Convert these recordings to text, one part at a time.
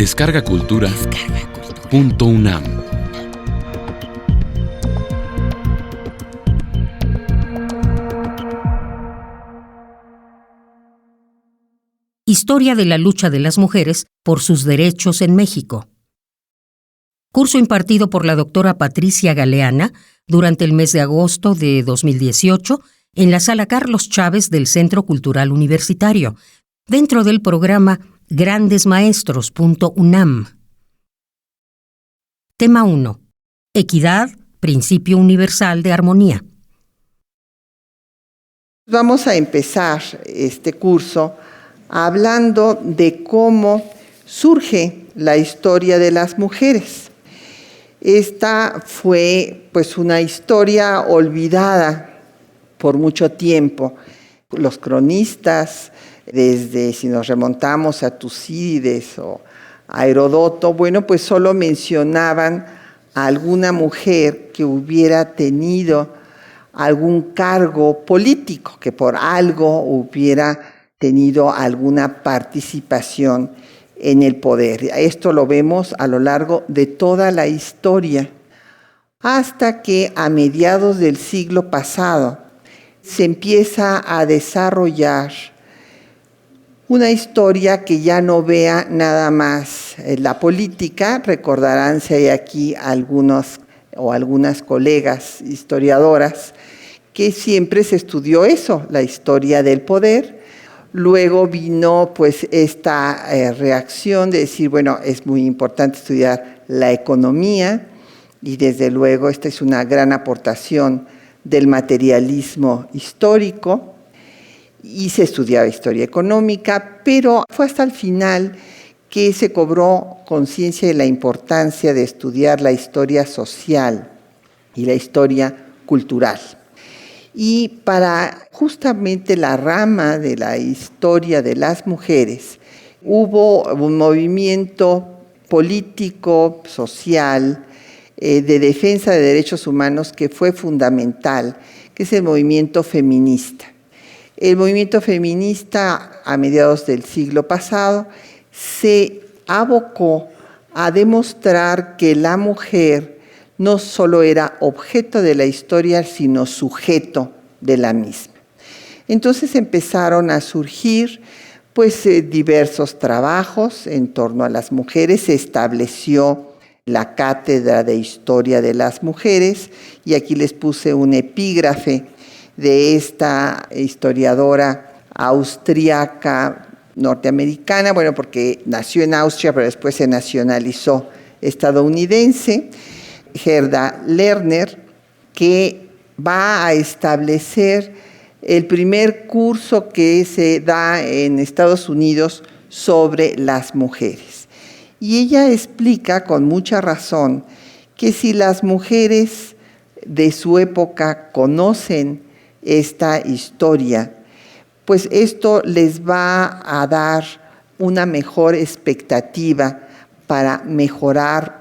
Descarga Cultura.unam. Historia de la lucha de las mujeres por sus derechos en México. Curso impartido por la doctora Patricia Galeana durante el mes de agosto de 2018 en la Sala Carlos Chávez del Centro Cultural Universitario, dentro del programa Grandesmaestros.unam. Tema 1. Equidad, principio universal de armonía. Vamos a empezar este curso hablando de cómo surge la historia de las mujeres. Esta fue una historia olvidada por mucho tiempo. Los cronistas, desde si nos remontamos a Tucídides o a Heródoto, solo mencionaban a alguna mujer que hubiera tenido algún cargo político, que por algo hubiera tenido alguna participación en el poder. Esto lo vemos a lo largo de toda la historia, hasta que a mediados del siglo pasado se empieza a desarrollar una historia que ya no vea nada más la política. Recordarán si hay aquí algunas colegas historiadoras que siempre se estudió eso, la historia del poder. Luego vino esta reacción de decir, es muy importante estudiar la economía, y desde luego esta es una gran aportación del materialismo histórico, y se estudiaba historia económica, pero fue hasta el final que se cobró conciencia de la importancia de estudiar la historia social y la historia cultural. Y para justamente la rama de la historia de las mujeres, hubo un movimiento político, social, de defensa de derechos humanos que fue fundamental, que es el movimiento feminista. El movimiento feminista, a mediados del siglo pasado, se abocó a demostrar que la mujer no solo era objeto de la historia, sino sujeto de la misma. Entonces empezaron a surgir diversos trabajos en torno a las mujeres. Se estableció la Cátedra de Historia de las Mujeres, y aquí les puse un epígrafe de esta historiadora austríaca norteamericana, porque nació en Austria, pero después se nacionalizó estadounidense, Gerda Lerner, que va a establecer el primer curso que se da en Estados Unidos sobre las mujeres. Y ella explica con mucha razón que si las mujeres de su época conocen esta historia, esto les va a dar una mejor expectativa para mejorar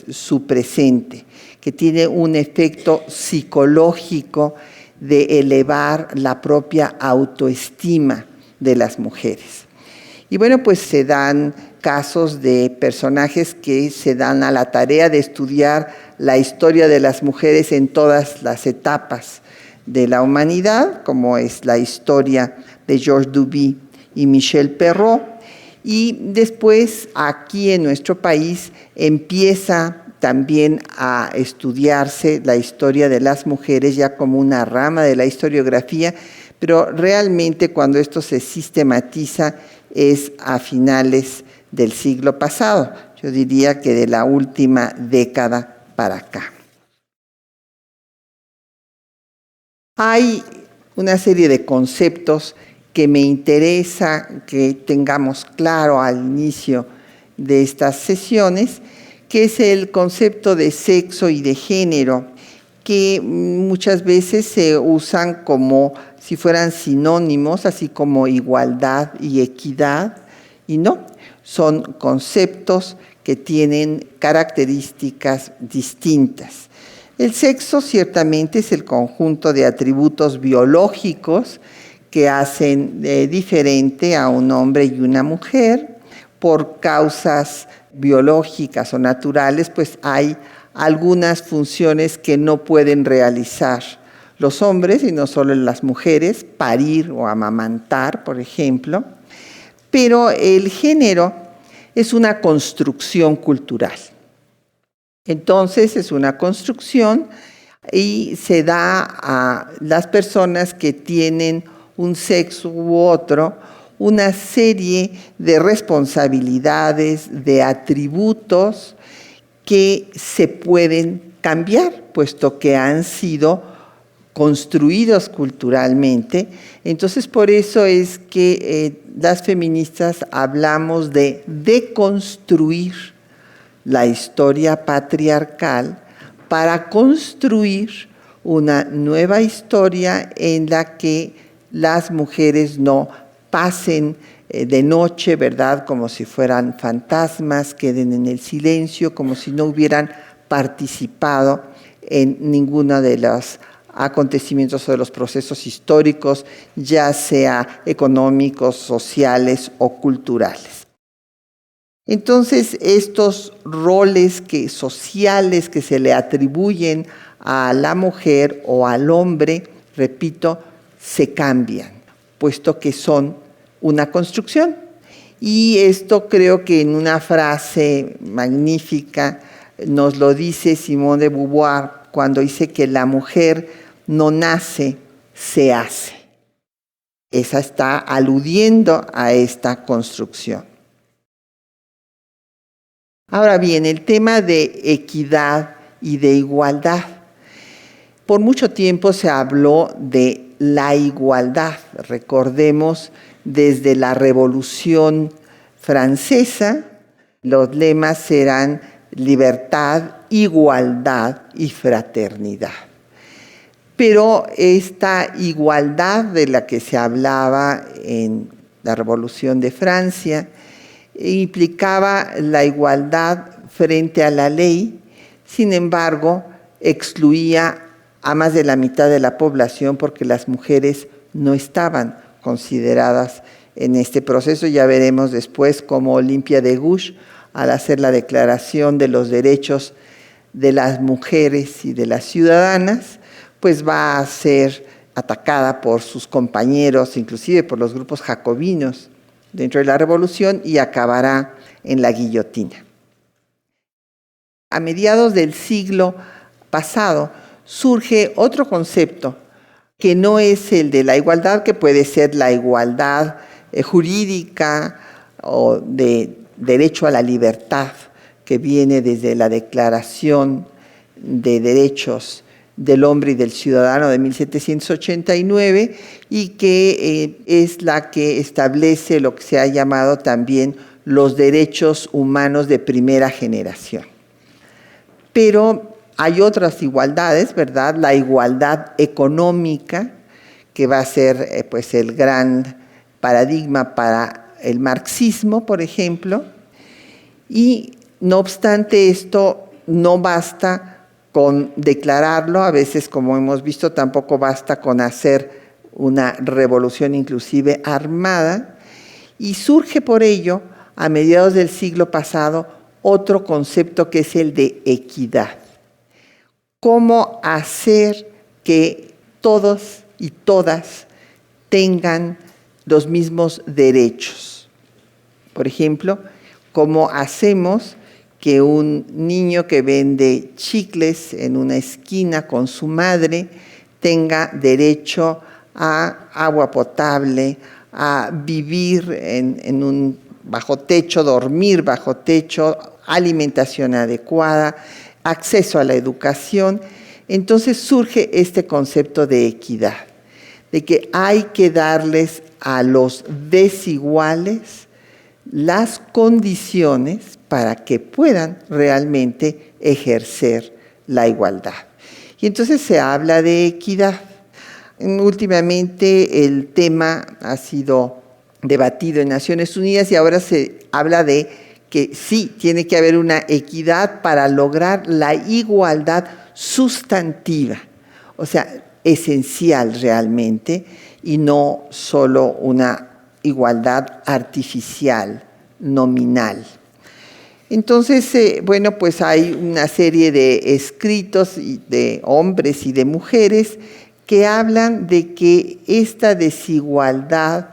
su presente, que tiene un efecto psicológico de elevar la propia autoestima de las mujeres. Y se dan casos de personajes que se dan a la tarea de estudiar la historia de las mujeres en todas las etapas de la humanidad, como es la historia de Georges Duby y Michel Perrault. Y después, aquí en nuestro país, empieza también a estudiarse la historia de las mujeres ya como una rama de la historiografía, pero realmente cuando esto se sistematiza es a finales del siglo pasado. Yo diría que de la última década para acá. Hay una serie de conceptos que me interesa que tengamos claro al inicio de estas sesiones, que es el concepto de sexo y de género, que muchas veces se usan como si fueran sinónimos, así como igualdad y equidad, y no, son conceptos que tienen características distintas. El sexo ciertamente es el conjunto de atributos biológicos que hacen diferente a un hombre y una mujer por causas biológicas o naturales, pues hay algunas funciones que no pueden realizar los hombres y no solo las mujeres, parir o amamantar, por ejemplo. Pero el género es una construcción cultural. Entonces es una construcción y se da a las personas que tienen un sexo u otro una serie de responsabilidades, de atributos que se pueden cambiar, puesto que han sido construidos culturalmente. Entonces, por eso es que las feministas hablamos de deconstruir la historia patriarcal para construir una nueva historia en la que las mujeres no pasen de noche, ¿verdad?, como si fueran fantasmas, queden en el silencio, como si no hubieran participado en ninguno de los acontecimientos o de los procesos históricos, ya sea económicos, sociales o culturales. Entonces, estos roles sociales que se le atribuyen a la mujer o al hombre, repito, se cambian, puesto que son una construcción. Y esto creo que en una frase magnífica nos lo dice Simone de Beauvoir cuando dice que la mujer no nace, se hace. Esa está aludiendo a esta construcción. Ahora bien, el tema de equidad y de igualdad. Por mucho tiempo se habló de la igualdad. Recordemos, desde la Revolución Francesa, los lemas eran libertad, igualdad y fraternidad. Pero esta igualdad de la que se hablaba en la Revolución de Francia implicaba la igualdad frente a la ley, sin embargo, excluía a más de la mitad de la población porque las mujeres no estaban consideradas en este proceso. Ya veremos después cómo Olympia de Gouges, al hacer la Declaración de los Derechos de las Mujeres y de las Ciudadanas, pues va a ser atacada por sus compañeros, inclusive por los grupos jacobinos dentro de la revolución, y acabará en la guillotina. A mediados del siglo pasado surge otro concepto que no es el de la igualdad, que puede ser la igualdad jurídica o de derecho a la libertad, que viene desde la Declaración de Derechos del Hombre y del Ciudadano de 1789 y que es la que establece lo que se ha llamado también los derechos humanos de primera generación. Pero hay otras igualdades, ¿verdad? La igualdad económica, que va a ser pues el gran paradigma para el marxismo, por ejemplo, y no obstante esto no basta con declararlo, a veces, como hemos visto, tampoco basta con hacer una revolución inclusive armada, y surge por ello, a mediados del siglo pasado, otro concepto que es el de equidad. Cómo hacer que todos y todas tengan los mismos derechos. Por ejemplo, cómo hacemos que un niño que vende chicles en una esquina con su madre tenga derecho a agua potable, a vivir en un bajo techo, dormir bajo techo, alimentación adecuada, acceso a la educación. Entonces surge este concepto de equidad, de que hay que darles a los desiguales las condiciones para que puedan realmente ejercer la igualdad. Y entonces se habla de equidad. Últimamente el tema ha sido debatido en Naciones Unidas y ahora se habla de que sí, tiene que haber una equidad para lograr la igualdad sustantiva, o sea, esencial realmente, y no solo una igualdad artificial, nominal. Entonces, bueno, pues hay una serie de escritos de hombres y de mujeres que hablan de que esta desigualdad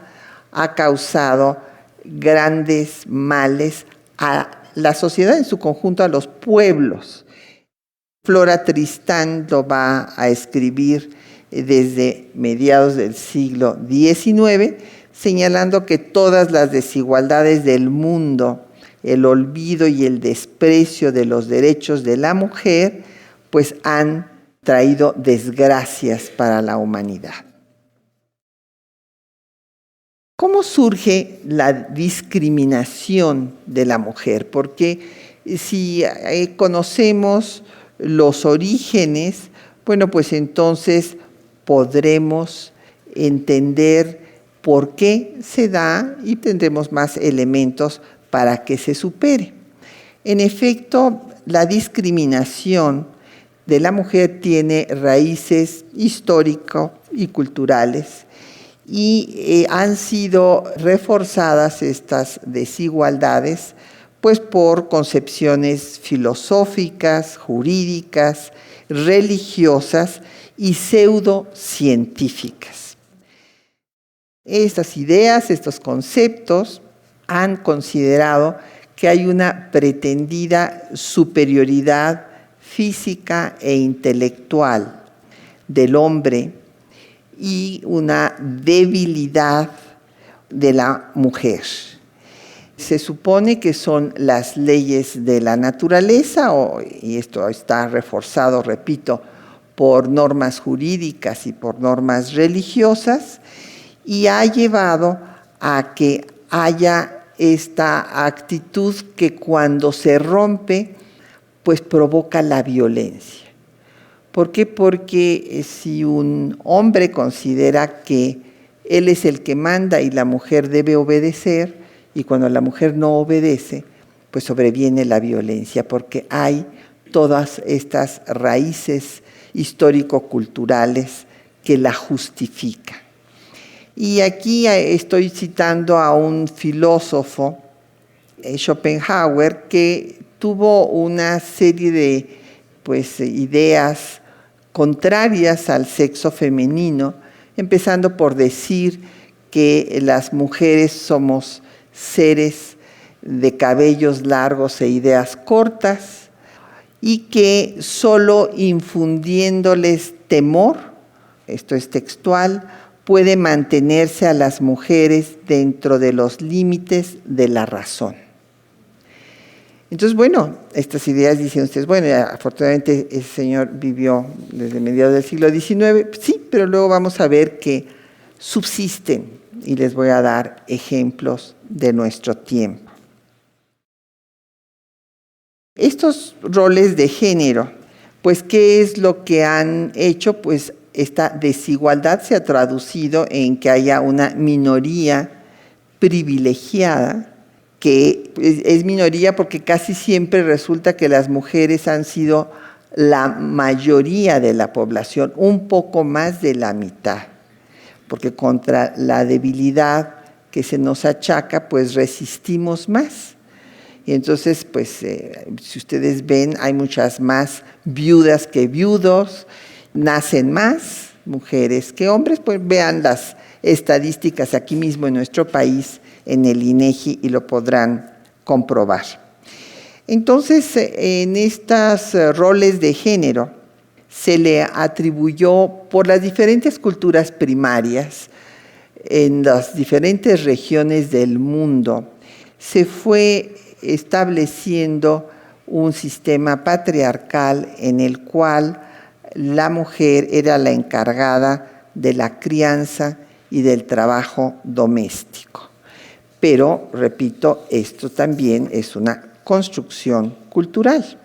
ha causado grandes males a la sociedad en su conjunto, a los pueblos. Flora Tristán lo va a escribir desde mediados del siglo XIX, señalando que todas las desigualdades del mundo, el olvido y el desprecio de los derechos de la mujer, pues han traído desgracias para la humanidad. ¿Cómo surge la discriminación de la mujer? Porque si conocemos los orígenes, bueno, pues entonces podremos entender por qué se da y tendremos más elementos para que se supere. En efecto, la discriminación de la mujer tiene raíces históricas y culturales y han sido reforzadas estas desigualdades pues por concepciones filosóficas, jurídicas, religiosas y pseudocientíficas. Estas ideas, estos conceptos han considerado que hay una pretendida superioridad física e intelectual del hombre y una debilidad de la mujer. Se supone que son las leyes de la naturaleza, y esto está reforzado, repito, por normas jurídicas y por normas religiosas, y ha llevado a que haya esta actitud que cuando se rompe, pues provoca la violencia. ¿Por qué? Porque si un hombre considera que él es el que manda y la mujer debe obedecer, y cuando la mujer no obedece, pues sobreviene la violencia, porque hay todas estas raíces histórico-culturales que la justifican. Y aquí estoy citando a un filósofo, Schopenhauer, que tuvo una serie de ideas contrarias al sexo femenino, empezando por decir que las mujeres somos seres de cabellos largos e ideas cortas, y que solo infundiéndoles temor, esto es textual, puede mantenerse a las mujeres dentro de los límites de la razón. Entonces, bueno, estas ideas dicen ustedes, bueno, afortunadamente ese señor vivió desde mediados del siglo XIX, sí, pero luego vamos a ver que subsisten, y les voy a dar ejemplos de nuestro tiempo. Estos roles de género, pues, ¿qué es lo que han hecho? Pues esta desigualdad se ha traducido en que haya una minoría privilegiada, que es minoría porque casi siempre resulta que las mujeres han sido la mayoría de la población, un poco más de la mitad, porque contra la debilidad que se nos achaca, pues resistimos más. Y entonces, pues, si ustedes ven, hay muchas más viudas que viudos, nacen más mujeres que hombres, pues vean las estadísticas aquí mismo en nuestro país, en el INEGI, y lo podrán comprobar. Entonces, en estos roles de género se le atribuyó por las diferentes culturas primarias en las diferentes regiones del mundo, se fue estableciendo un sistema patriarcal en el cual la mujer era la encargada de la crianza y del trabajo doméstico. Pero, repito, esto también es una construcción cultural.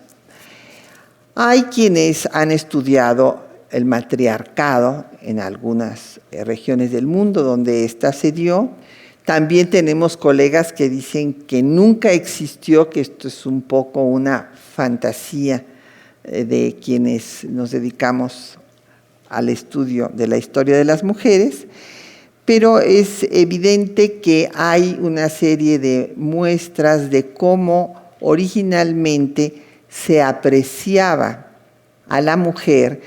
Hay quienes han estudiado el matriarcado en algunas regiones del mundo donde ésta se dio. También tenemos colegas que dicen que nunca existió, que esto es un poco una fantasía de quienes nos dedicamos al estudio de la historia de las mujeres, pero es evidente que hay una serie de muestras de cómo originalmente se apreciaba a la mujer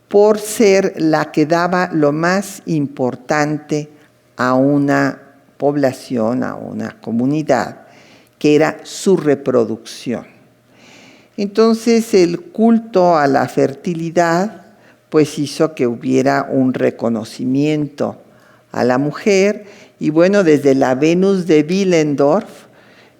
por ser la que daba lo más importante a una población, a una comunidad, que era su reproducción. Entonces el culto a la fertilidad pues hizo que hubiera un reconocimiento a la mujer, y bueno, desde la Venus de Willendorf,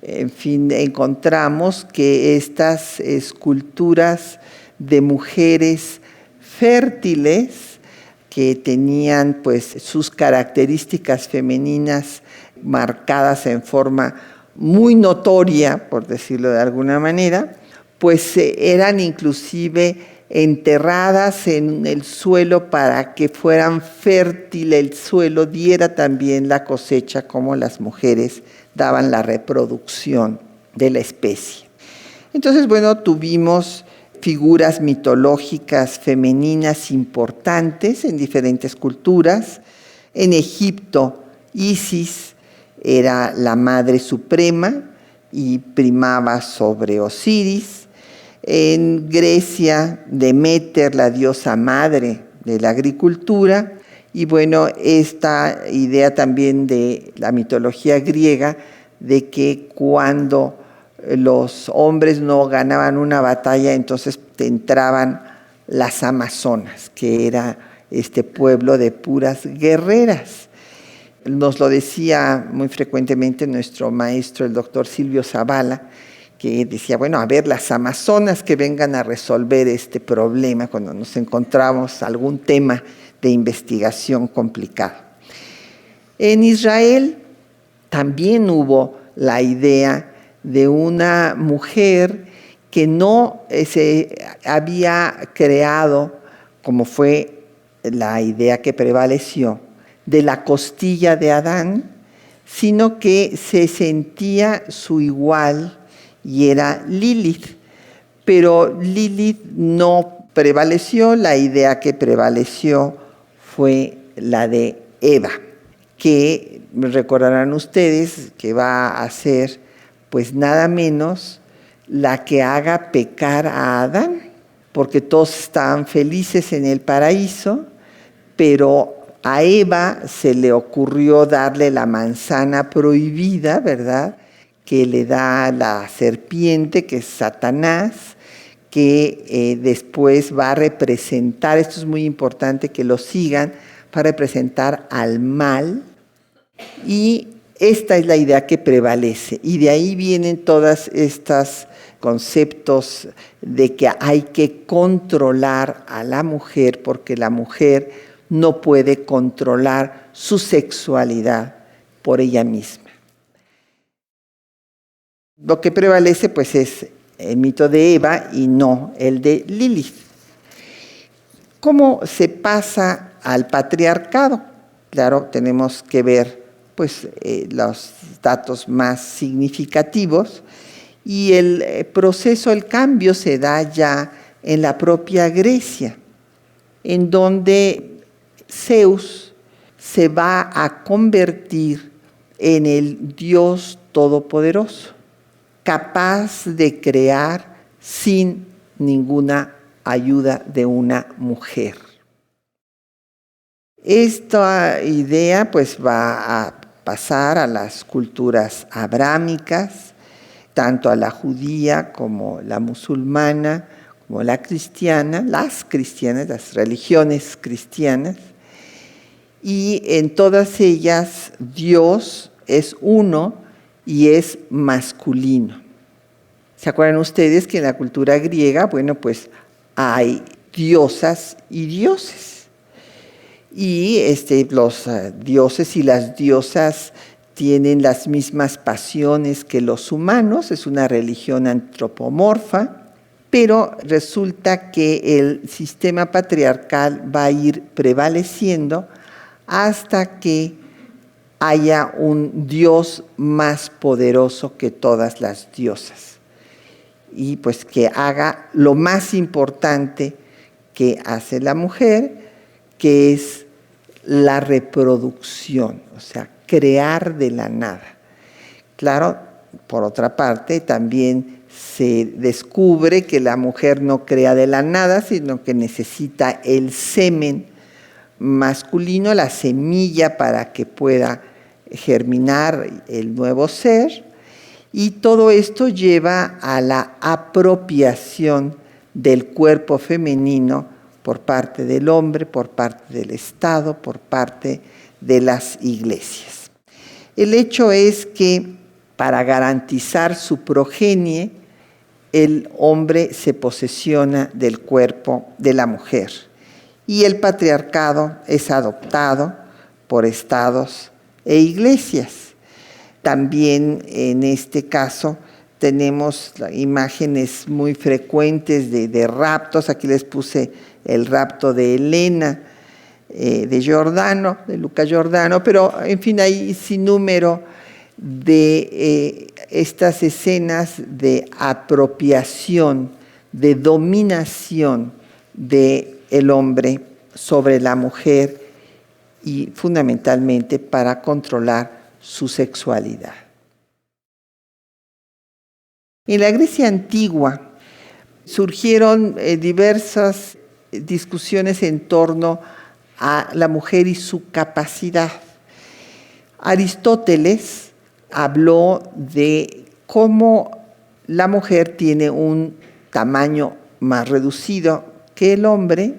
en fin, encontramos que estas esculturas de mujeres fértiles que tenían pues sus características femeninas marcadas en forma muy notoria, por decirlo de alguna manera, pues eran inclusive enterradas en el suelo para que fueran fértiles, el suelo diera también la cosecha como las mujeres daban la reproducción de la especie. Entonces, bueno, tuvimos figuras mitológicas femeninas importantes en diferentes culturas. En Egipto, Isis era la madre suprema y primaba sobre Osiris. En Grecia, Deméter, la diosa madre de la agricultura. Y bueno, esta idea también de la mitología griega de que cuando los hombres no ganaban una batalla, entonces entraban las amazonas, que era este pueblo de puras guerreras. Nos lo decía muy frecuentemente nuestro maestro, el doctor Silvio Zavala, que decía, bueno, a ver, las amazonas que vengan a resolver este problema cuando nos encontramos algún tema de investigación complicado. En Israel también hubo la idea de una mujer que no se había creado, como fue la idea que prevaleció, de la costilla de Adán, sino que se sentía su igual y era Lilith. Pero Lilith no prevaleció, la idea que prevaleció fue la de Eva, que recordarán ustedes que va a ser pues nada menos la que haga pecar a Adán, porque todos estaban felices en el paraíso, pero a Eva se le ocurrió darle la manzana prohibida, ¿verdad?, que le da la serpiente, que es Satanás, que después va a representar, esto es muy importante que lo sigan, va a representar al mal, y esta es la idea que prevalece. Y de ahí vienen todos estos conceptos de que hay que controlar a la mujer, porque la mujer no puede controlar su sexualidad por ella misma. Lo que prevalece pues es el mito de Eva y no el de Lilith. ¿Cómo se pasa al patriarcado? Claro, tenemos que ver pues los datos más significativos, y el proceso, el cambio se da ya en la propia Grecia, en donde Zeus se va a convertir en el Dios todopoderoso, capaz de crear sin ninguna ayuda de una mujer. Esta idea pues va a pasar a las culturas abrámicas, tanto a la judía como la musulmana, como la cristiana, las cristianas, las religiones cristianas, y en todas ellas Dios es uno y es masculino. ¿Se acuerdan ustedes que en la cultura griega, bueno, pues hay diosas y dioses? Y los dioses y las diosas tienen las mismas pasiones que los humanos, es una religión antropomorfa, pero resulta que el sistema patriarcal va a ir prevaleciendo hasta que haya un Dios más poderoso que todas las diosas, y pues que haga lo más importante que hace la mujer, que es la reproducción, o sea, crear de la nada. Claro, por otra parte, también se descubre que la mujer no crea de la nada, sino que necesita el semen masculino, la semilla para que pueda germinar el nuevo ser, y todo esto lleva a la apropiación del cuerpo femenino por parte del hombre, por parte del Estado, por parte de las iglesias. El hecho es que para garantizar su progenie, el hombre se posesiona del cuerpo de la mujer y el patriarcado es adoptado por estados e iglesias. También en este caso tenemos imágenes muy frecuentes de raptos. Aquí les puse el rapto de Helena, de Giordano, de Luca Giordano, pero en fin hay sin número de estas escenas de apropiación, de dominación del hombre sobre la mujer y fundamentalmente para controlar su sexualidad. En la Grecia antigua surgieron diversas discusiones en torno a la mujer y su capacidad. Aristóteles habló de cómo la mujer tiene un tamaño más reducido que el hombre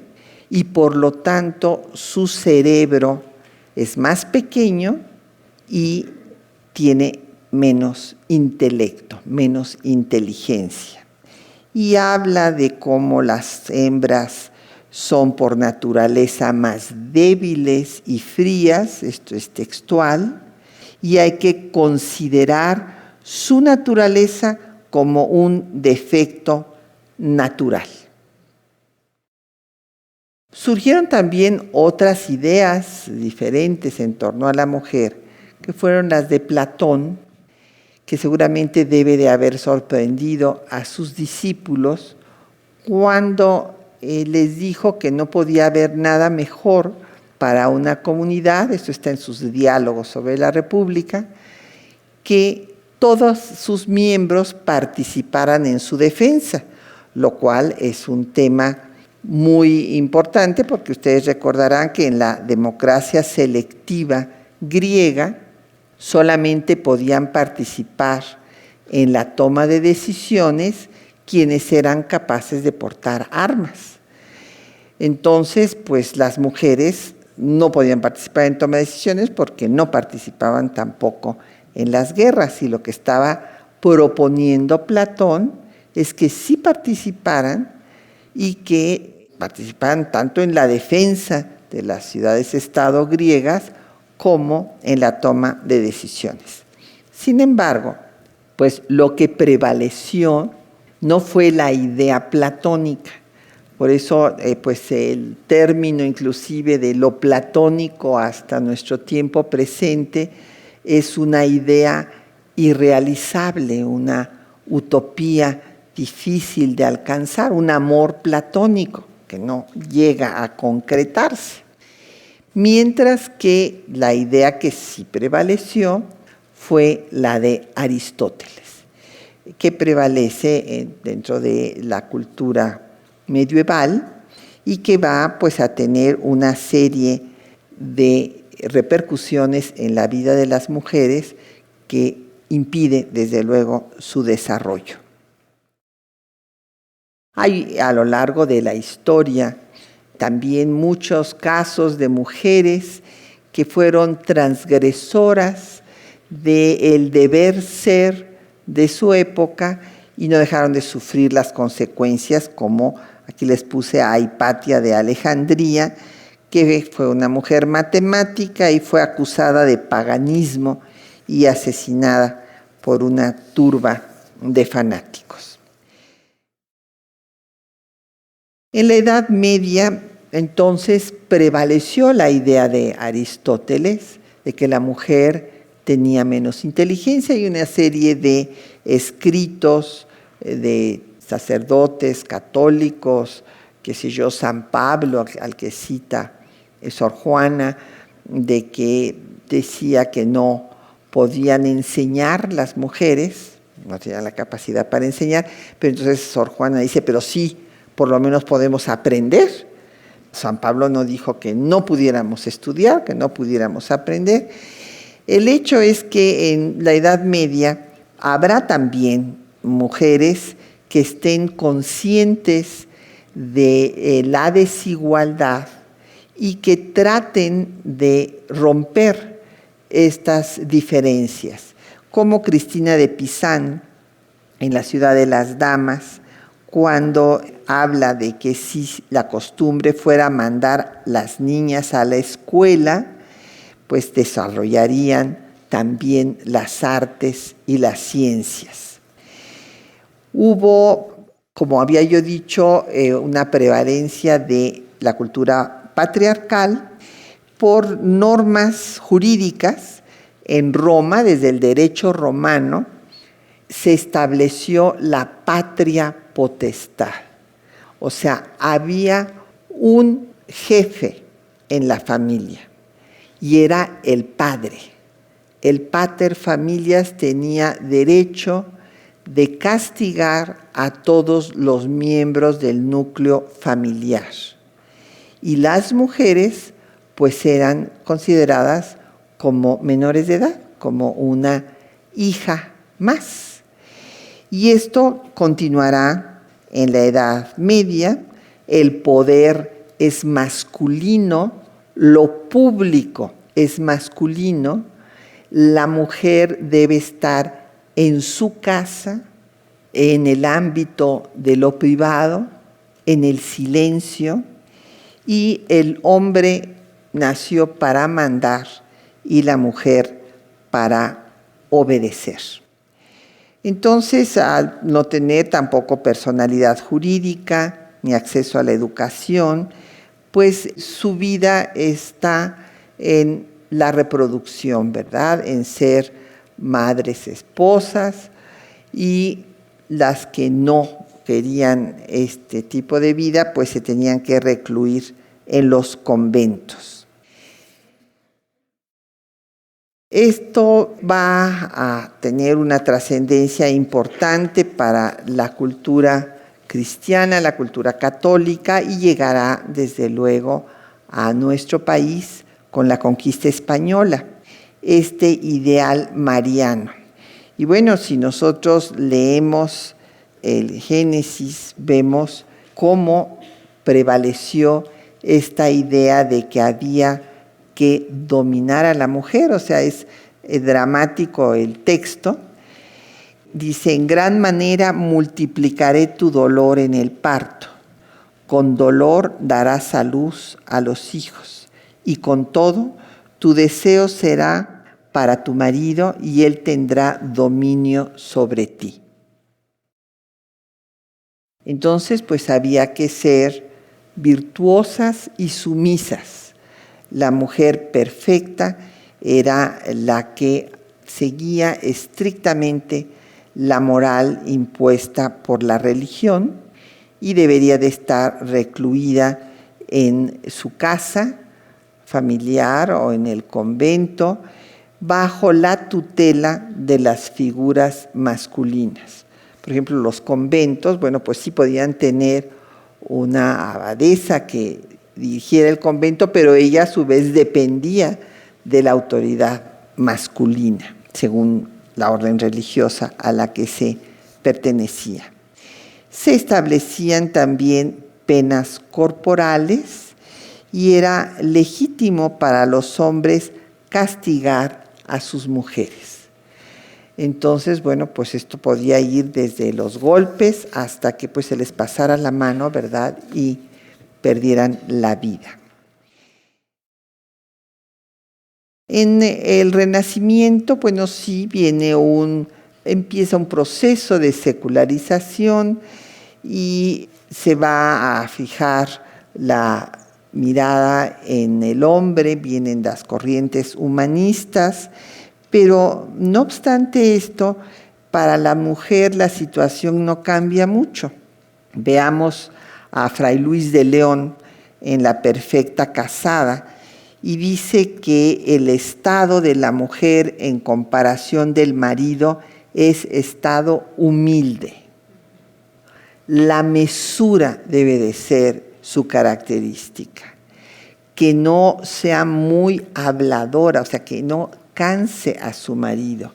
y por lo tanto su cerebro es más pequeño y tiene menos intelecto, menos inteligencia. Y habla de cómo las hembras son por naturaleza más débiles y frías, esto es textual, y hay que considerar su naturaleza como un defecto natural. Surgieron también otras ideas diferentes en torno a la mujer, que fueron las de Platón, que seguramente debe de haber sorprendido a sus discípulos cuando les dijo que no podía haber nada mejor para una comunidad, esto está en sus diálogos sobre la República, que todos sus miembros participaran en su defensa, lo cual es un tema muy importante porque ustedes recordarán que en la democracia selectiva griega solamente podían participar en la toma de decisiones quienes eran capaces de portar armas. Entonces, pues las mujeres no podían participar en toma de decisiones porque no participaban tampoco en las guerras. Y lo que estaba proponiendo Platón es que sí participaran y que participaran tanto en la defensa de las ciudades-estado griegas como en la toma de decisiones. Sin embargo, pues lo que prevaleció no fue la idea platónica. Por eso, pues el término inclusive de lo platónico hasta nuestro tiempo presente es una idea irrealizable, una utopía difícil de alcanzar, un amor platónico que no llega a concretarse. Mientras que la idea que sí prevaleció fue la de Aristóteles, que prevalece dentro de la cultura medieval y que va pues a tener una serie de repercusiones en la vida de las mujeres que impide desde luego su desarrollo. Hay a lo largo de la historia también muchos casos de mujeres que fueron transgresoras del deber ser de su época y no dejaron de sufrir las consecuencias, como aquí les puse a Hipatia de Alejandría, que fue una mujer matemática y fue acusada de paganismo y asesinada por una turba de fanáticos. En la Edad Media, entonces, prevaleció la idea de Aristóteles de que la mujer tenía menos inteligencia y una serie de escritos de sacerdotes católicos, qué sé yo, San Pablo, al que cita Sor Juana, de que decía que no podían enseñar las mujeres, no tenían la capacidad para enseñar, pero entonces Sor Juana dice, pero sí, por lo menos podemos aprender. San Pablo no dijo que no pudiéramos estudiar, que no pudiéramos aprender. El hecho es que en la Edad Media habrá también mujeres que estén conscientes de la desigualdad y que traten de romper estas diferencias, como Cristina de Pizán en La ciudad de las damas, cuando habla de que si la costumbre fuera mandar las niñas a la escuela, pues desarrollarían también las artes y las ciencias. Hubo, como había yo dicho, una prevalencia de la cultura patriarcal por normas jurídicas. En Roma, desde el derecho romano, se estableció la patria potestad. O sea, había un jefe en la familia y era el padre. El pater familias tenía derecho de castigar a todos los miembros del núcleo familiar. Y las mujeres pues eran consideradas como menores de edad, como una hija más. Y esto continuará en la Edad Media. El poder es masculino, lo público es masculino, la mujer debe estar en su casa, en el ámbito de lo privado, en el silencio, y el hombre nació para mandar y la mujer para obedecer. Entonces, al no tener tampoco personalidad jurídica ni acceso a la educación, pues su vida está en la reproducción, ¿verdad? En ser madres, esposas, y las que no querían este tipo de vida, pues se tenían que recluir en los conventos. Esto va a tener una trascendencia importante para la cultura cristiana, la cultura católica, y llegará desde luego a nuestro país con la conquista española, este ideal mariano. Y bueno, si nosotros leemos el Génesis, vemos cómo prevaleció esta idea de que había que dominar a la mujer. O sea, es dramático el texto. Dice, en gran manera multiplicaré tu dolor en el parto. Con dolor darás a luz a los hijos. Y con todo, tu deseo será para tu marido y él tendrá dominio sobre ti. Entonces, pues había que ser virtuosas y sumisas. La mujer perfecta era la que seguía estrictamente la moral impuesta por la religión y debería de estar recluida en su casa familiar o en el convento bajo la tutela de las figuras masculinas. Por ejemplo, los conventos, bueno, pues sí podían tener una abadesa que dirigiera el convento, pero ella a su vez dependía de la autoridad masculina, según la orden religiosa a la que se pertenecía. Se establecían también penas corporales y era legítimo para los hombres castigar a sus mujeres. Entonces, bueno, pues esto podía ir desde los golpes hasta que pues se les pasara la mano, ¿verdad? Y perdieran la vida. En el Renacimiento, bueno, sí empieza un proceso de secularización y se va a fijar la mirada en el hombre, vienen las corrientes humanistas, pero no obstante esto, para la mujer la situación no cambia mucho. Veamos a Fray Luis de León en La perfecta casada, y dice que el estado de la mujer en comparación del marido es estado humilde. La mesura debe de ser su característica, que no sea muy habladora, o sea, que no canse a su marido.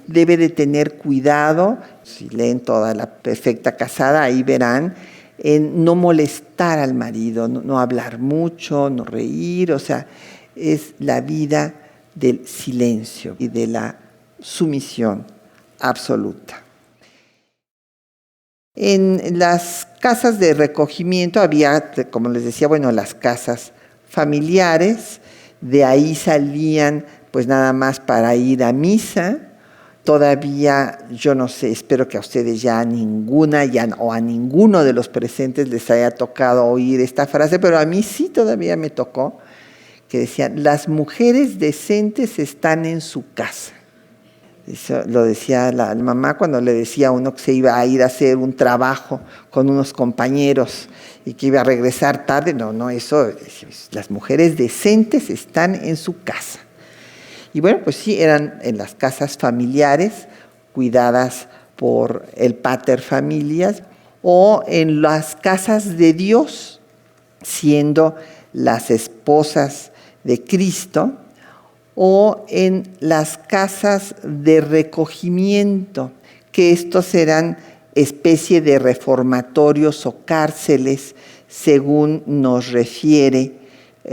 Debe de tener cuidado, si leen toda la Perfecta Casada, ahí verán, en no molestar al marido, no hablar mucho, no reír, o sea, es la vida del silencio y de la sumisión absoluta. En las casas de recogimiento había, como les decía, las casas familiares, de ahí salían pues nada más para ir a misa. Todavía, yo no sé, espero que a ustedes ya a ninguna o a ninguno de los presentes les haya tocado oír esta frase, pero a mí sí todavía me tocó, que decían, las mujeres decentes están en su casa. Eso lo decía la mamá cuando le decía a uno que se iba a ir a hacer un trabajo con unos compañeros y que iba a regresar tarde. Eso, las mujeres decentes están en su casa. Y pues sí, eran en las casas familiares, cuidadas por el pater familias, o en las casas de Dios, siendo las esposas de Cristo, o en las casas de recogimiento, que estos eran especie de reformatorios o cárceles, según nos refiere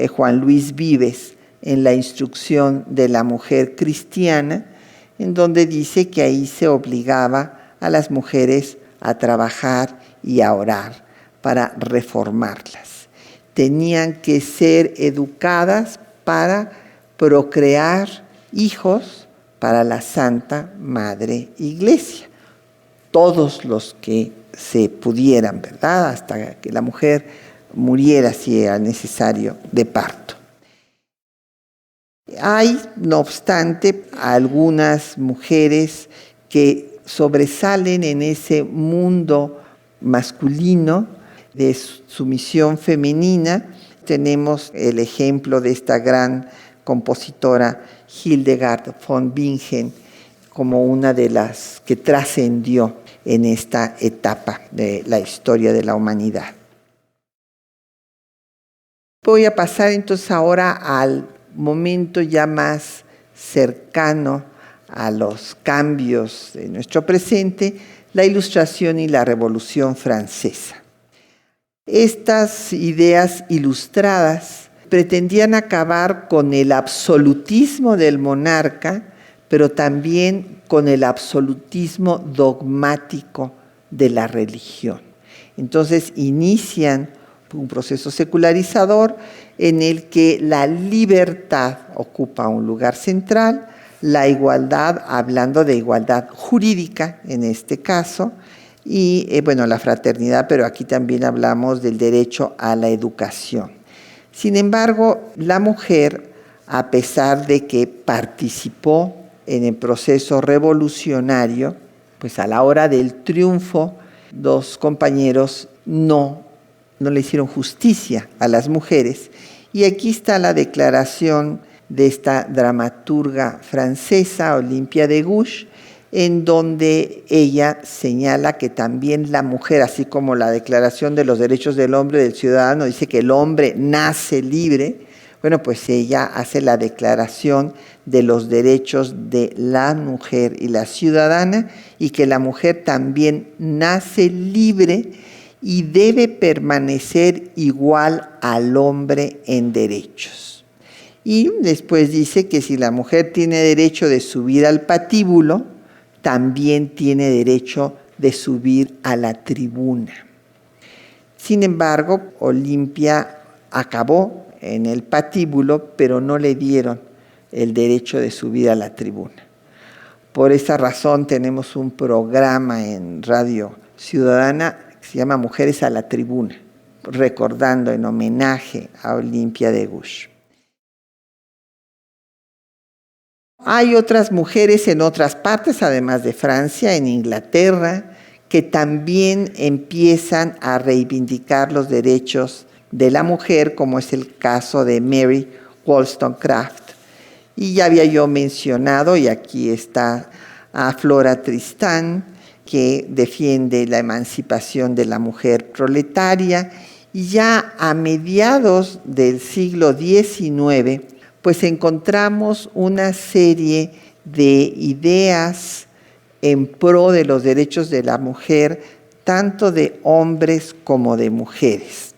Juan Luis Vives en la instrucción de la mujer cristiana, en donde dice que ahí se obligaba a las mujeres a trabajar y a orar para reformarlas. Tenían que ser educadas para procrear hijos para la Santa Madre Iglesia. Todos los que se pudieran, ¿verdad? Hasta que la mujer muriera si era necesario de parto. Hay, no obstante, algunas mujeres que sobresalen en ese mundo masculino de sumisión femenina. Tenemos el ejemplo de esta gran compositora Hildegard von Bingen como una de las que trascendió en esta etapa de la historia de la humanidad. Voy a pasar entonces ahora al momento ya más cercano a los cambios de nuestro presente, la Ilustración y la Revolución Francesa. Estas ideas ilustradas pretendían acabar con el absolutismo del monarca, pero también con el absolutismo dogmático de la religión. Entonces inician un proceso secularizador en el que la libertad ocupa un lugar central, la igualdad, hablando de igualdad jurídica en este caso, y la fraternidad, pero aquí también hablamos del derecho a la educación. Sin embargo, la mujer, a pesar de que participó en el proceso revolucionario, pues a la hora del triunfo, dos compañeros no le hicieron justicia a las mujeres. Y aquí está la declaración de esta dramaturga francesa, Olympia de Gouges, en donde ella señala que también la mujer, así como la Declaración de los Derechos del Hombre y del Ciudadano, dice que el hombre nace libre. Pues ella hace la declaración de los derechos de la mujer y la ciudadana, y que la mujer también nace libre y debe permanecer igual al hombre en derechos. Y después dice que si la mujer tiene derecho de subir al patíbulo, también tiene derecho de subir a la tribuna. Sin embargo, Olimpia acabó en el patíbulo, pero no le dieron el derecho de subir a la tribuna. Por esa razón tenemos un programa en Radio Ciudadana que se llama Mujeres a la Tribuna, recordando en homenaje a Olympia de Gouges. Hay otras mujeres en otras partes, además de Francia, en Inglaterra, que también empiezan a reivindicar los derechos de la mujer, como es el caso de Mary Wollstonecraft. Y ya había yo mencionado, y aquí está a Flora Tristán, que defiende la emancipación de la mujer proletaria. Y ya a mediados del siglo XIX, pues encontramos una serie de ideas en pro de los derechos de la mujer, tanto de hombres como de mujeres.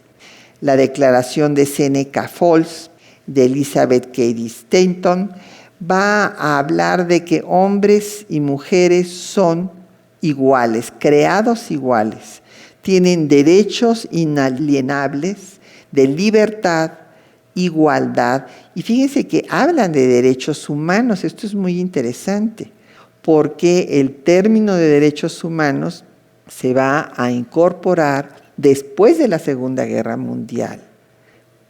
La Declaración de Seneca Falls, de Elizabeth Cady Stanton, va a hablar de que hombres y mujeres son iguales, creados iguales, tienen derechos inalienables de libertad, igualdad. Y fíjense que hablan de derechos humanos. Esto es muy interesante, porque el término de derechos humanos se va a incorporar después de la Segunda Guerra Mundial,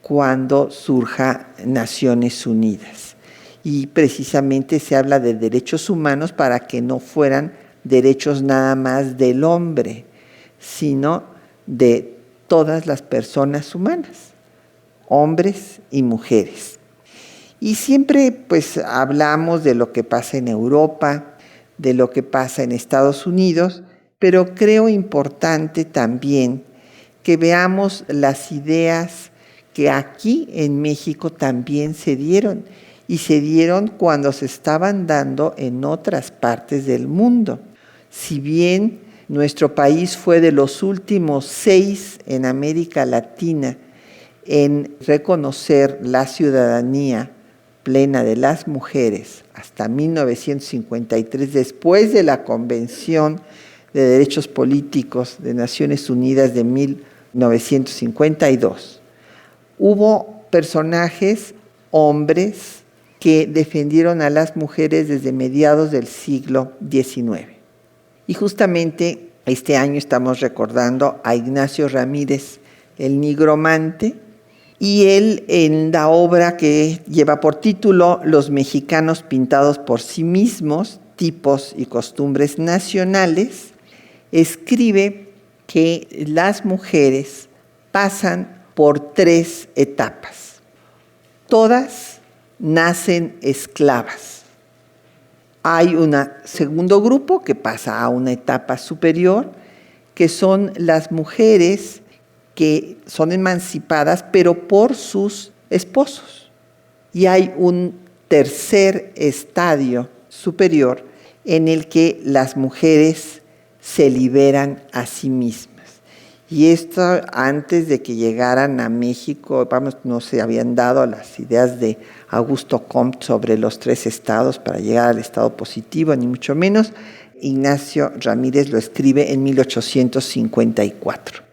cuando surja Naciones Unidas. Y precisamente se habla de derechos humanos para que no fueran derechos nada más del hombre, sino de todas las personas humanas, hombres y mujeres. Y siempre pues hablamos de lo que pasa en Europa, de lo que pasa en Estados Unidos, pero creo importante también que veamos las ideas que aquí en México también se dieron, y se dieron cuando se estaban dando en otras partes del mundo. Si bien nuestro país fue de los últimos 6 en América Latina en reconocer la ciudadanía plena de las mujeres hasta 1953, después de la Convención de Derechos Políticos de Naciones Unidas de 1952, hubo personajes, hombres, que defendieron a las mujeres desde mediados del siglo XIX. Y justamente este año estamos recordando a Ignacio Ramírez, el nigromante, y él, en la obra que lleva por título Los mexicanos pintados por sí mismos, tipos y costumbres nacionales, escribe que las mujeres pasan por 3 etapas. Todas nacen esclavas. Hay un segundo grupo que pasa a una etapa superior, que son las mujeres que son emancipadas, pero por sus esposos. Y hay un tercer estadio superior en el que las mujeres se liberan a sí mismas. Y esto antes de que llegaran a México, no se habían dado las ideas de Augusto Comte sobre los 3 estados para llegar al estado positivo, ni mucho menos. Ignacio Ramírez lo escribe en 1854.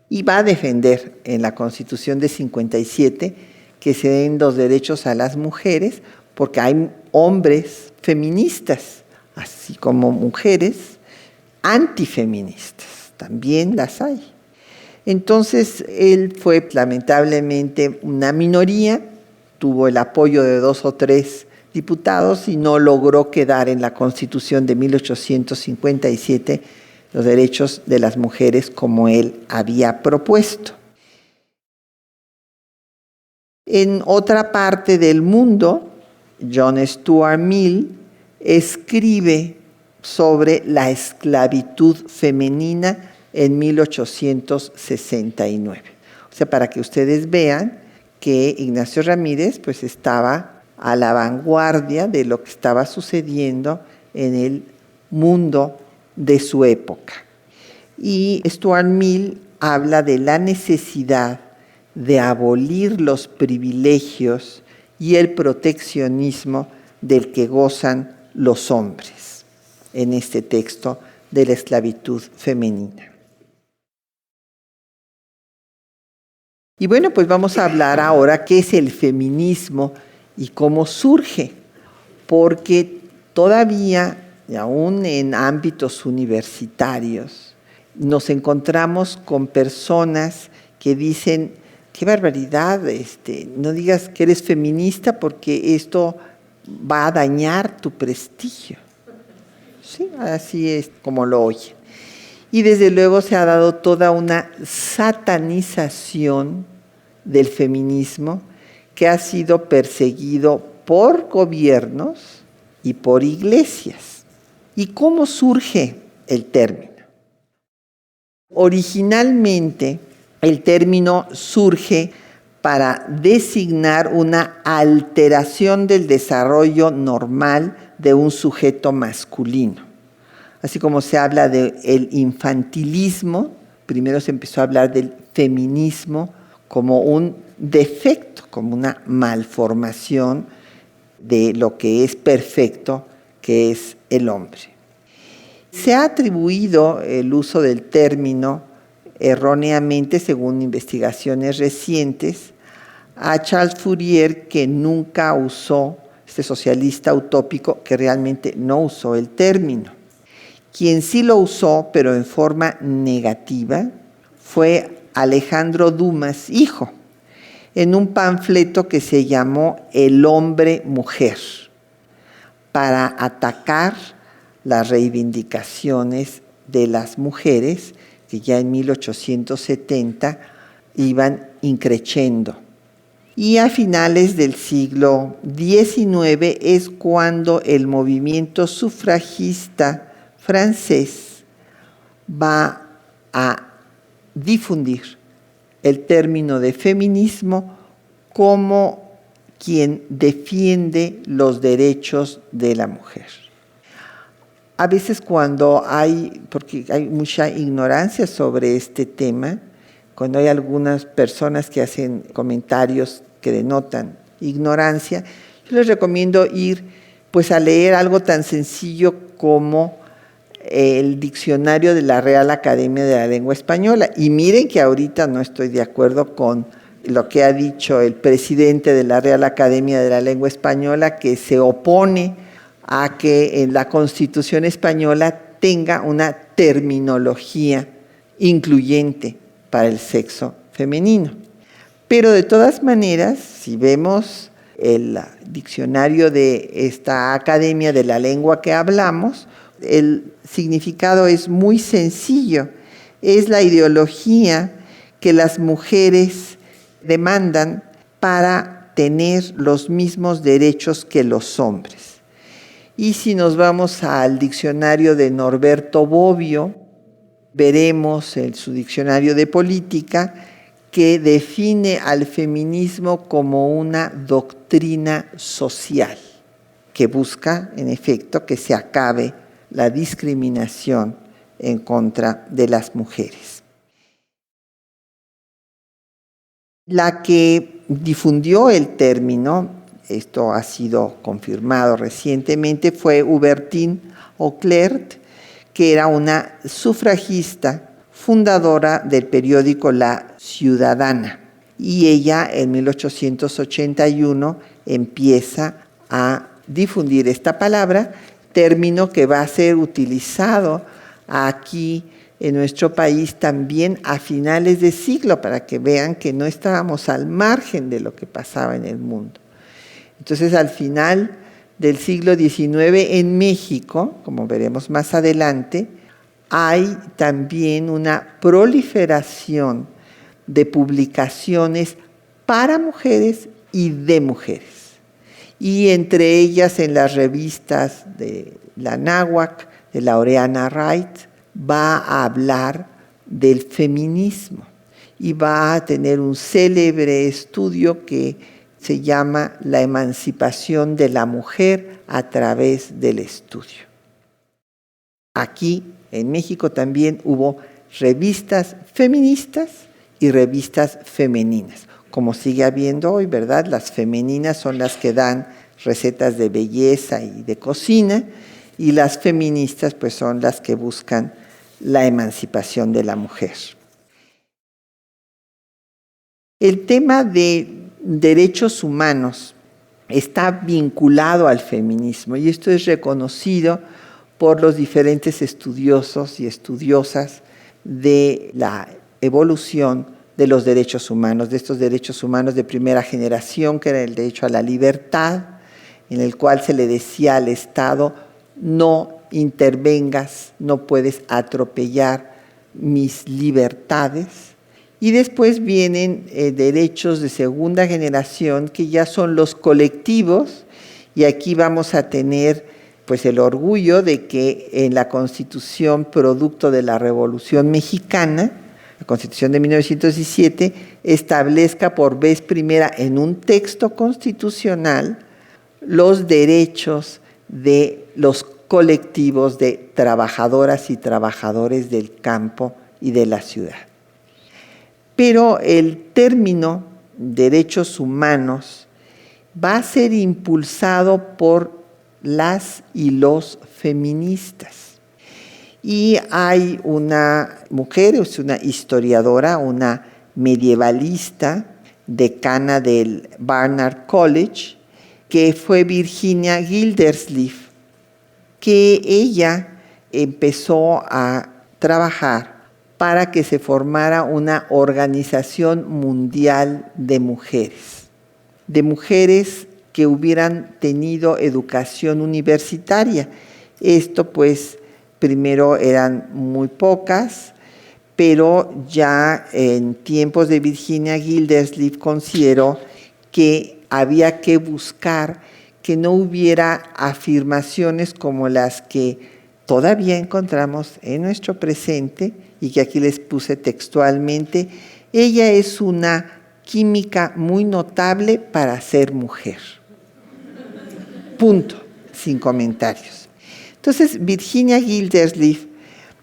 Y va a defender en la Constitución de 57 que se den los derechos a las mujeres, porque hay hombres feministas, así como mujeres antifeministas. También las hay. Entonces, él fue lamentablemente una minoría, tuvo el apoyo de 2 o 3 diputados y no logró quedar en la Constitución de 1857 los derechos de las mujeres como él había propuesto. En otra parte del mundo, John Stuart Mill escribe sobre la esclavitud femenina en 1869. O sea, para que ustedes vean que Ignacio Ramírez pues estaba a la vanguardia de lo que estaba sucediendo en el mundo de su época. Y Stuart Mill habla de la necesidad de abolir los privilegios y el proteccionismo del que gozan los hombres en este texto de la esclavitud femenina. Y bueno, pues vamos a hablar ahora qué es el feminismo y cómo surge, porque todavía, aún en ámbitos universitarios, nos encontramos con personas que dicen: qué barbaridad, no digas que eres feminista porque esto va a dañar tu prestigio. Sí, así es como lo oyen. Y desde luego se ha dado toda una satanización del feminismo que ha sido perseguido por gobiernos y por iglesias. ¿Y cómo surge el término? Originalmente, el término surge para designar una alteración del desarrollo normal de un sujeto masculino. Así como se habla del infantilismo, primero se empezó a hablar del feminismo como un defecto, como una malformación de lo que es perfecto, que es el hombre. Se ha atribuido el uso del término erróneamente, según investigaciones recientes, a Charles Fourier, que nunca usó, este socialista utópico, que realmente no usó el término. Quien sí lo usó, pero en forma negativa, fue Alejandro Dumas, hijo, en un panfleto que se llamó El hombre-mujer, para atacar las reivindicaciones de las mujeres que ya en 1870 iban increciendo. Y a finales del siglo XIX es cuando el movimiento sufragista francés va a difundir el término de feminismo como quien defiende los derechos de la mujer. A veces porque hay mucha ignorancia sobre este tema, cuando hay algunas personas que hacen comentarios que denotan ignorancia, yo les recomiendo ir a leer algo tan sencillo como el diccionario de la Real Academia de la Lengua Española. Y miren que ahorita no estoy de acuerdo con lo que ha dicho el presidente de la Real Academia de la Lengua Española, que se opone a que en la Constitución española tenga una terminología incluyente para el sexo femenino. Pero de todas maneras, si vemos el diccionario de esta Academia de la Lengua que hablamos, el significado es muy sencillo. Es la ideología que las mujeres demandan para tener los mismos derechos que los hombres. Y si nos vamos al diccionario de Norberto Bobbio, veremos en su diccionario de política que define al feminismo como una doctrina social que busca, en efecto, que se acabe la discriminación en contra de las mujeres. La que difundió el término, esto ha sido confirmado recientemente, fue Hubertine Auclert, que era una sufragista fundadora del periódico La Ciudadana. Y ella en 1881 empieza a difundir esta palabra, término que va a ser utilizado aquí en nuestro país también a finales de siglo, para que vean que no estábamos al margen de lo que pasaba en el mundo. Entonces, al final del siglo XIX en México, como veremos más adelante, hay también una proliferación de publicaciones para mujeres y de mujeres. Y entre ellas, en las revistas de la Náhuac, de Laureana Wright, va a hablar del feminismo y va a tener un célebre estudio que se llama La emancipación de la mujer a través del estudio. Aquí en México también hubo revistas feministas y revistas femeninas, como sigue habiendo hoy, ¿verdad? Las femeninas son las que dan recetas de belleza y de cocina, y las feministas pues son las que buscan la emancipación de la mujer. El tema de derechos humanos está vinculado al feminismo, y esto es reconocido por los diferentes estudiosos y estudiosas de la evolución de los derechos humanos, de estos derechos humanos de primera generación, que era el derecho a la libertad, en el cual se le decía al Estado: no intervengas, no puedes atropellar mis libertades. Y después vienen derechos de segunda generación, que ya son los colectivos, y aquí vamos a tener pues el orgullo de que en la Constitución producto de la Revolución Mexicana, la Constitución de 1917, establezca por vez primera en un texto constitucional los derechos de los colectivos de trabajadoras y trabajadores del campo y de la ciudad. Pero el término derechos humanos va a ser impulsado por las y los feministas. Y hay una mujer, es una historiadora, una medievalista, decana del Barnard College, que fue Virginia Gildersleeve, que ella empezó a trabajar para que se formara una organización mundial de mujeres que hubieran tenido educación universitaria. Esto pues primero eran muy pocas, pero ya en tiempos de Virginia Gildersleeve consideró que había que buscar que no hubiera afirmaciones como las que todavía encontramos en nuestro presente y que aquí les puse textualmente. Ella es una química muy notable para ser mujer. Punto, sin comentarios. Entonces, Virginia Gildersleeve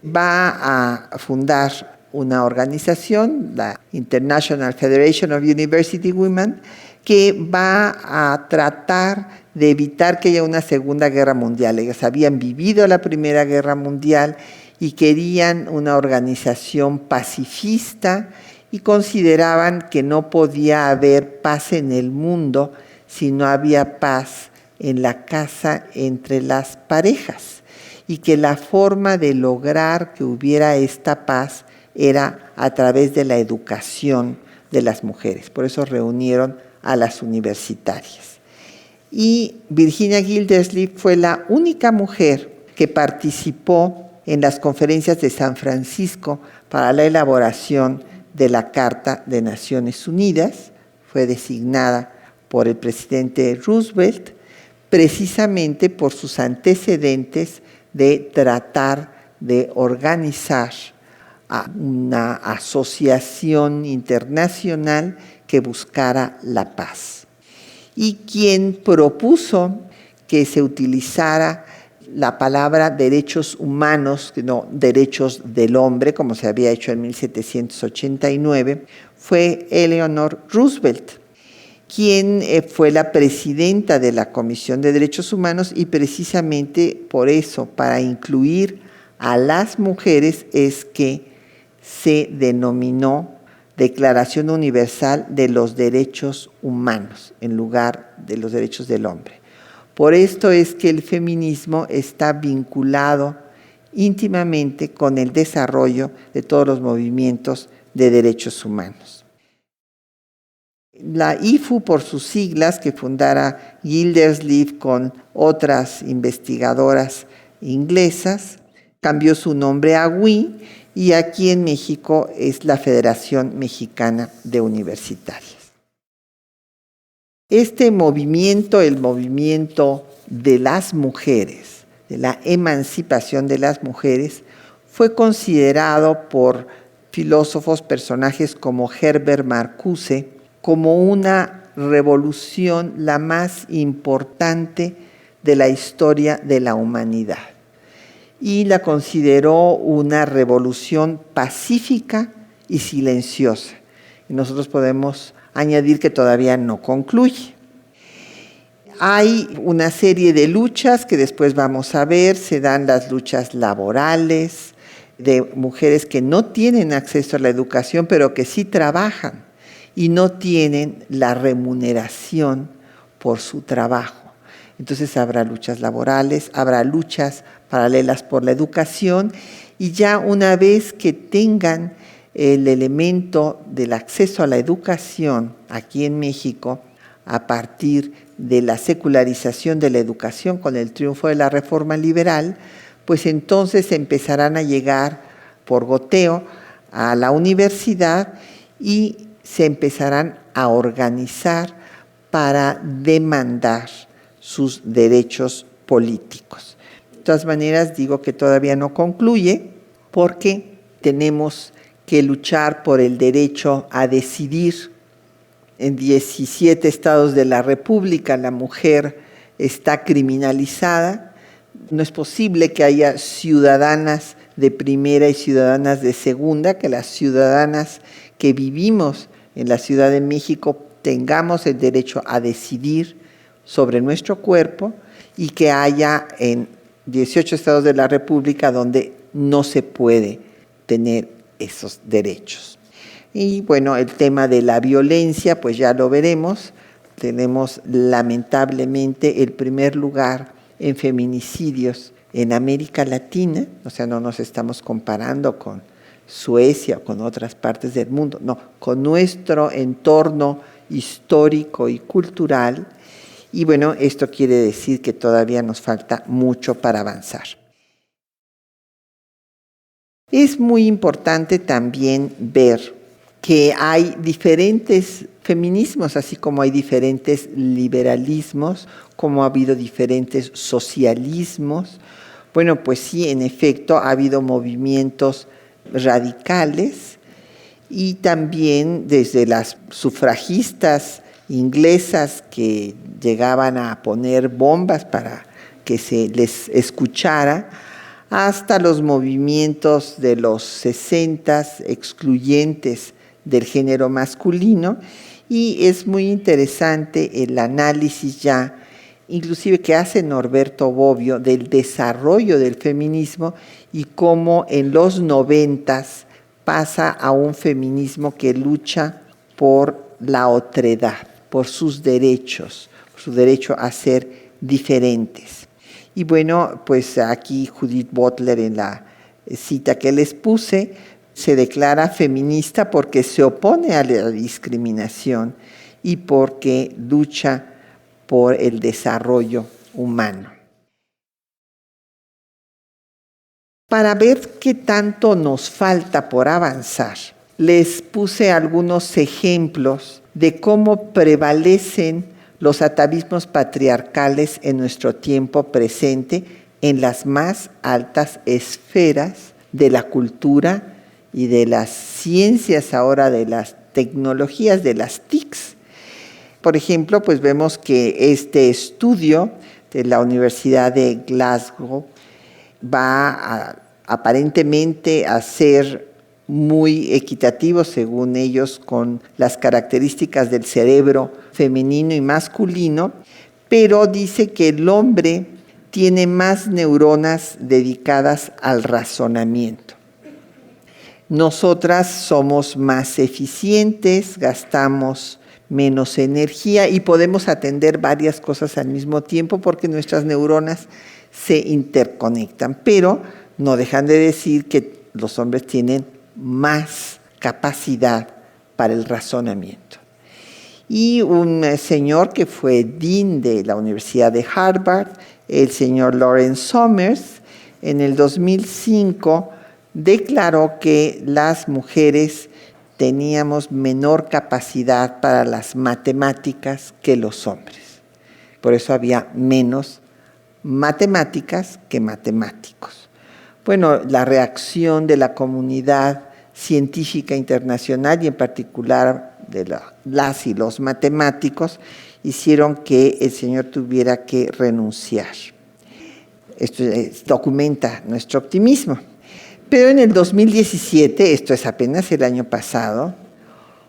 va a fundar una organización, la International Federation of University Women, que va a tratar de evitar que haya una Segunda Guerra Mundial. Ellas habían vivido la Primera Guerra Mundial y querían una organización pacifista y consideraban que no podía haber paz en el mundo si no había paz en la casa entre las parejas, y que la forma de lograr que hubiera esta paz era a través de la educación de las mujeres. Por eso reunieron a las universitarias. Y Virginia Gildersleeve fue la única mujer que participó en las conferencias de San Francisco para la elaboración de la Carta de Naciones Unidas. Fue designada por el presidente Roosevelt precisamente por sus antecedentes de tratar de organizar a una asociación internacional que buscara la paz. Y quien propuso que se utilizara la palabra derechos humanos, no derechos del hombre, como se había hecho en 1789, fue Eleanor Roosevelt, quien fue la presidenta de la Comisión de Derechos Humanos, y precisamente por eso, para incluir a las mujeres, es que se denominó Declaración Universal de los Derechos Humanos en lugar de los derechos del hombre. Por esto es que el feminismo está vinculado íntimamente con el desarrollo de todos los movimientos de derechos humanos. La IFU, por sus siglas, que fundara Gildersleeve con otras investigadoras inglesas, cambió su nombre a WI, y aquí en México es la Federación Mexicana de Universitarias. Este movimiento, el movimiento de las mujeres, de la emancipación de las mujeres, fue considerado por filósofos, personajes como Herbert Marcuse, como una revolución la más importante de la historia de la humanidad, y la consideró una revolución pacífica y silenciosa. Y nosotros podemos añadir que todavía no concluye. Hay una serie de luchas que después vamos a ver. Se dan las luchas laborales de mujeres que no tienen acceso a la educación, pero que sí trabajan y no tienen la remuneración por su trabajo. Entonces habrá luchas laborales, habrá luchas paralelas por la educación, y ya una vez que tengan el elemento del acceso a la educación aquí en México, a partir de la secularización de la educación con el triunfo de la Reforma Liberal, pues entonces empezarán a llegar por goteo a la universidad, y se empezarán a organizar para demandar sus derechos políticos. De todas maneras, digo que todavía no concluye porque tenemos que luchar por el derecho a decidir. En 17 estados de la República la mujer está criminalizada. No es posible que haya ciudadanas de primera y ciudadanas de segunda, que las ciudadanas que vivimos en la Ciudad de México tengamos el derecho a decidir sobre nuestro cuerpo y que haya en 18 estados de la República donde no se puede tener esos derechos. Y bueno, el tema de la violencia, pues ya lo veremos. Tenemos lamentablemente el primer lugar en feminicidios en América Latina, o sea, no nos estamos comparando con Suecia o con otras partes del mundo, no, con nuestro entorno histórico y cultural. Y bueno, esto quiere decir que todavía nos falta mucho para avanzar. Es muy importante también ver que hay diferentes feminismos, así como hay diferentes liberalismos, como ha habido diferentes socialismos. Bueno, pues sí, en efecto, ha habido movimientos radicales y también desde las sufragistas inglesas que llegaban a poner bombas para que se les escuchara, hasta los movimientos de los 60s excluyentes del género masculino, y es muy interesante el análisis ya, inclusive que hace Norberto Bobbio, del desarrollo del feminismo y cómo en los 90s pasa a un feminismo que lucha por la otredad, por sus derechos, por su derecho a ser diferentes. Y bueno, pues aquí Judith Butler, en la cita que les puse, se declara feminista porque se opone a la discriminación y porque lucha por el desarrollo humano. Para ver qué tanto nos falta por avanzar, les puse algunos ejemplos de cómo prevalecen los atavismos patriarcales en nuestro tiempo presente en las más altas esferas de la cultura y de las ciencias, ahora de las tecnologías, de las TICs. Por ejemplo, pues vemos que este estudio de la Universidad de Glasgow va aparentemente a ser muy equitativo, según ellos, con las características del cerebro femenino y masculino, pero dice que el hombre tiene más neuronas dedicadas al razonamiento. Nosotras somos más eficientes, gastamos menos energía y podemos atender varias cosas al mismo tiempo porque nuestras neuronas se interconectan, pero no dejan de decir que los hombres tienen más capacidad para el razonamiento. Y un señor que fue dean de la Universidad de Harvard, el señor Lawrence Summers, en el 2005 declaró que las mujeres teníamos menor capacidad para las matemáticas que los hombres. Por eso había menos matemáticas que matemáticos. Bueno, la reacción de la comunidad científica internacional y en particular de las y los matemáticos hicieron que el señor tuviera que renunciar. Esto documenta nuestro optimismo. Pero en el 2017, esto es apenas el año pasado,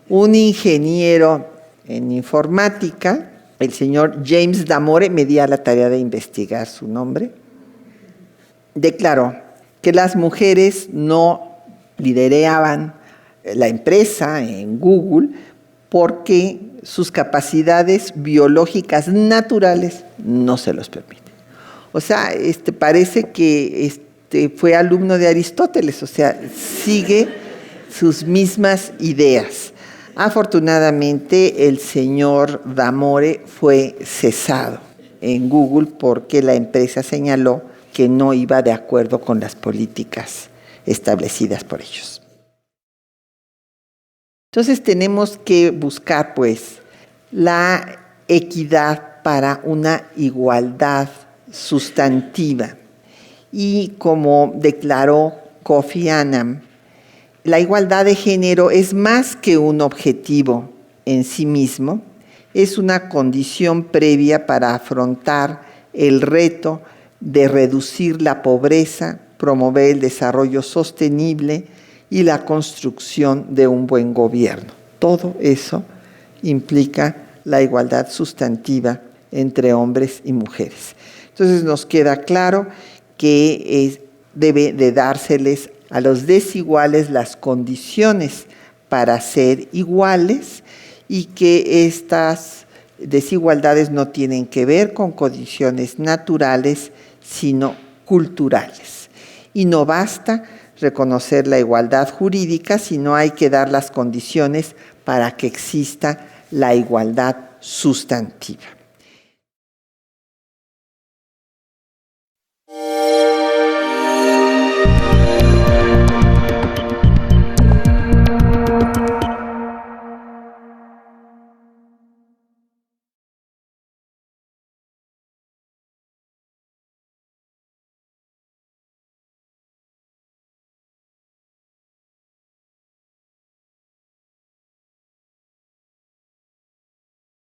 un ingeniero en informática, el señor James Damore, me di a la tarea de investigar su nombre, declaró que las mujeres no lideraban la empresa en Google porque sus capacidades biológicas naturales no se los permiten. O sea, parece que fue alumno de Aristóteles, o sea, sigue sus mismas ideas. Afortunadamente, el señor Damore fue cesado en Google porque la empresa señaló que no iba de acuerdo con las políticas establecidas por ellos. Entonces tenemos que buscar, pues, la equidad para una igualdad sustantiva. Y como declaró Kofi Annan, la igualdad de género es más que un objetivo en sí mismo, es una condición previa para afrontar el reto de reducir la pobreza, promover el desarrollo sostenible y la construcción de un buen gobierno. Todo eso implica la igualdad sustantiva entre hombres y mujeres. Entonces nos queda claro que debe de dárseles a los desiguales las condiciones para ser iguales y que estas desigualdades no tienen que ver con condiciones naturales, sino culturales. Y no basta reconocer la igualdad jurídica, sino hay que dar las condiciones para que exista la igualdad sustantiva.